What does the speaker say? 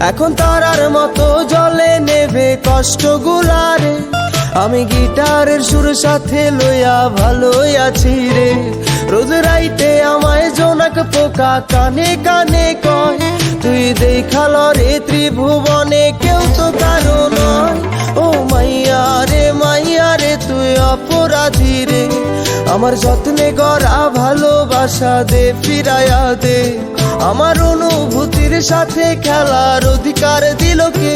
এখন তারার মতো জলে নেবে কষ্টগুলারে। আমি গিটারের সুর সাথে লইয়া ভালোই আছি রে। রোজ রাইতে আমায় জোনাক পোকা কানে কানে কয়, তুই দেখাল রে ত্রিভুবনে কেউ তো কারো নয়। ও মাইয়া রে তুই অপরাধী রে, আমার যত্নে গড়া ভালোবাসা দে ফিরাইয়া দে। আমার অনুভূতির সাথে খেলার অধিকার দিল কে?